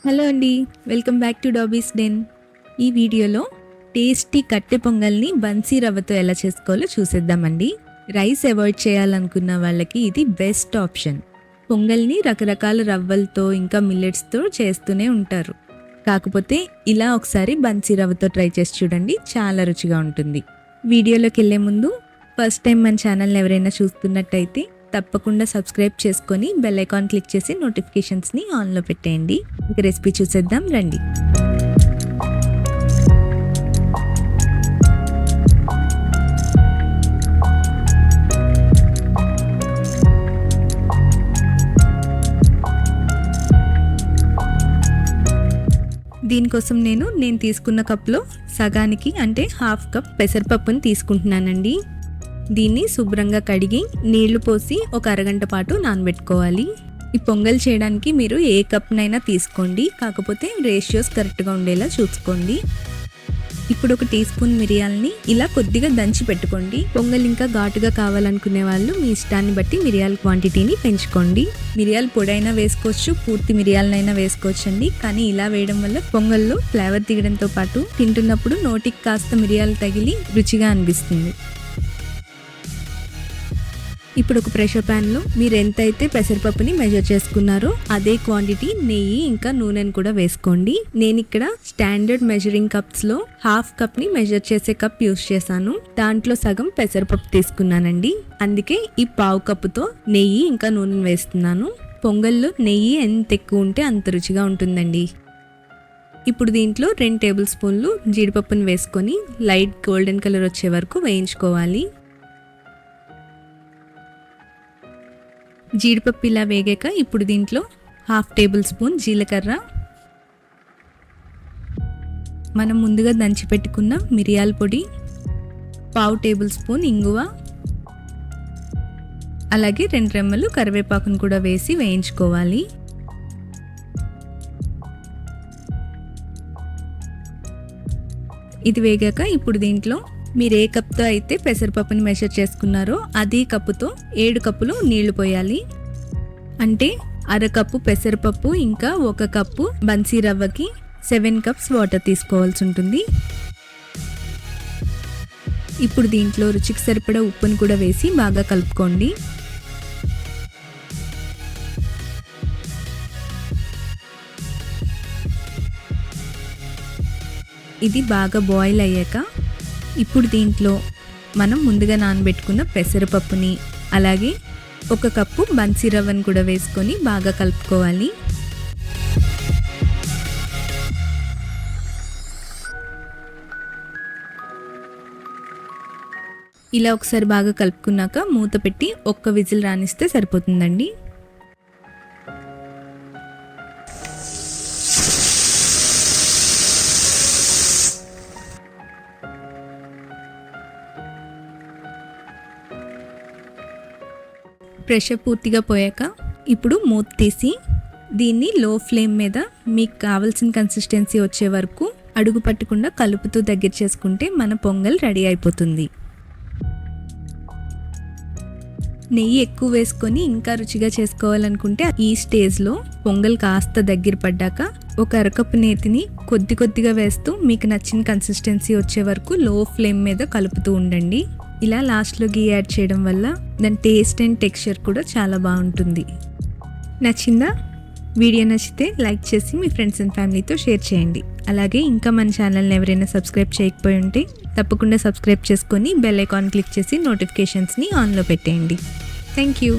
Hello అండి, welcome back to dobbies den. ఈ వీడియోలో టేస్టీ కట్టె పొంగల్ని బన్సీ రవ్వతో ఎలా చేసుకోవాలో చూసేద్దామండి. రైస్ అవాయిడ్ చేయాలనుకున్న వాళ్ళకి ఇది బెస్ట్ ఆప్షన్. పొంగల్ని రకరకాల రవ్వలతో ఇంకా మిల్లెట్స్తో చేస్తూనే ఉంటారు. కాకపోతే ఇలా ఒకసారి బన్సీ రవ్వతో ట్రై చేసి చూడండి, చాలా రుచిగా ఉంటుంది. వీడియోలోకి వెళ్ళే ముందు ఫస్ట్ టైం మన ఛానల్ని ఎవరైనా చూస్తున్నట్టయితే తప్పకుండా సబ్స్క్రైబ్ చేసుకొని బెల్ ఐకాన్ క్లిక్ చేసి నోటిఫికేషన్స్ని ఆన్లో పెట్టేయండి. ఇక రెసిపీ చూసేద్దాం రండి. దీనికోసం నేను తీసుకున్న కప్లో సగానికి అంటే హాఫ్ కప్ పెసరపప్పుని తీసుకుంటున్నానండి. దీన్ని శుభ్రంగా కడిగి నీళ్లు పోసి ఒక అరగంట పాటు నానబెట్టుకోవాలి. ఈ పొంగల్ చేయడానికి మీరు ఏ కప్నైనా తీసుకోండి, కాకపోతే రేషియోస్ కరెక్ట్గా ఉండేలా చూసుకోండి. ఇప్పుడు ఒక టీ స్పూన్ మిరియాలని ఇలా కొద్దిగా దంచి పెట్టుకోండి. పొంగల్ ఇంకా ఘాటుగా కావాలనుకునే వాళ్ళు మీ ఇష్టాన్ని బట్టి మిరియాల క్వాంటిటీని పెంచుకోండి. మిరియాల పొడి అయినా వేసుకోవచ్చు, పూర్తి మిరియాలనైనా వేసుకోవచ్చండి. కానీ ఇలా వేయడం వల్ల పొంగల్లో ఫ్లేవర్ దిగడంతో పాటు తింటున్నప్పుడు నోటికి కాస్త మిరియాలు తగిలి రుచిగా అనిపిస్తుంది. ఇప్పుడు ఒక ప్రెషర్ ప్యాన్లో మీరు ఎంతైతే పెసరపప్పుని మెజర్ చేసుకున్నారో అదే క్వాంటిటీ నెయ్యి ఇంకా నూనెను కూడా వేసుకోండి. నేను ఇక్కడ స్టాండర్డ్ మెజరింగ్ కప్స్లో హాఫ్ కప్ని మెజర్ చేసే కప్ యూస్ చేశాను. దాంట్లో సగం పెసరపప్పు తీసుకున్నానండి. అందుకే ఈ పావు కప్పుతో నెయ్యి ఇంకా నూనెను వేస్తున్నాను. పొంగల్లో నెయ్యి ఎంత ఎక్కువ ఉంటే అంత రుచిగా ఉంటుందండి. ఇప్పుడు దీంట్లో 2 టేబుల్ స్పూన్లు జీడిపప్పును వేసుకొని లైట్ గోల్డెన్ కలర్ వచ్చే వరకు వేయించుకోవాలి. జీడిపప్పు ఇలా వేగాక ఇప్పుడు దీంట్లో హాఫ్ టేబుల్ స్పూన్ జీలకర్ర, మనం ముందుగా దంచి పెట్టుకున్న మిరియాల పొడి, పావు టేబుల్ స్పూన్ ఇంగువ, అలాగే 2 రెమ్మలు కరివేపాకును కూడా వేసి వేయించుకోవాలి. ఇది వేగాక ఇప్పుడు దీంట్లో మీరు ఏ కప్తో అయితే పెసరపప్పుని మెజర్ చేసుకున్నారో అదే కప్పుతో 7 కప్పులు నీళ్లు పోయాలి. అంటే అరకప్పు పెసరపప్పు ఇంకా 1 కప్పు బన్సీ రవ్వకి 7 కప్స్ వాటర్ తీసుకోవాల్సి ఉంటుంది. ఇప్పుడు దీంట్లో రుచికి సరిపడా ఉప్పును కూడా వేసి బాగా కలుపుకోండి. ఇది బాగా బాయిల్ అయ్యాక ఇప్పుడు దీంట్లో మనం ముందుగా నానబెట్టుకున్న పెసరపప్పుని అలాగే 1 కప్పు బన్సీ రవ్వను కూడా వేసుకొని బాగా కలుపుకోవాలి. ఇలా ఒకసారి బాగా కలుపుకున్నాక మూత పెట్టి 1 విజిల్ రానిస్తే సరిపోతుందండి. ప్రెషర్ పూర్తిగా పోయాక ఇప్పుడు మూత తీసి దీన్ని లో ఫ్లేమ్ మీద మీకు కావాల్సిన కన్సిస్టెన్సీ వచ్చే వరకు అడుగు పట్టకుండా కలుపుతూ దగ్గర చేసుకుంటే మన పొంగల్ రెడీ అయిపోతుంది. నెయ్యి ఎక్కువ వేసుకొని ఇంకా రుచిగా చేసుకోవాలనుకుంటే ఈ స్టేజ్లో పొంగల్ కాస్త దగ్గర పడ్డాక ఒక అరకప్పు నేతిని కొద్దిగా వేస్తూ మీకు నచ్చిన కన్సిస్టెన్సీ వచ్చే వరకు లో ఫ్లేమ్ మీద కలుపుతూ ఉండండి. ఇలా లాస్ట్లో గీ యాడ్ చేయడం వల్ల దాని టేస్ట్ అండ్ టెక్స్చర్ కూడా చాలా బాగుంటుంది. నచ్చిందా? వీడియో నచ్చితే లైక్ చేసి మీ ఫ్రెండ్స్ అండ్ ఫ్యామిలీతో షేర్ చేయండి. అలాగే ఇంకా మన ఛానల్ని ఎవరైనా సబ్స్క్రైబ్ చేయకపోయి ఉంటే తప్పకుండా సబ్స్క్రైబ్ చేసుకొని బెల్ ఐకాన్ క్లిక్ చేసి నోటిఫికేషన్స్ని ఆన్లో పెట్టేయండి. Thank you.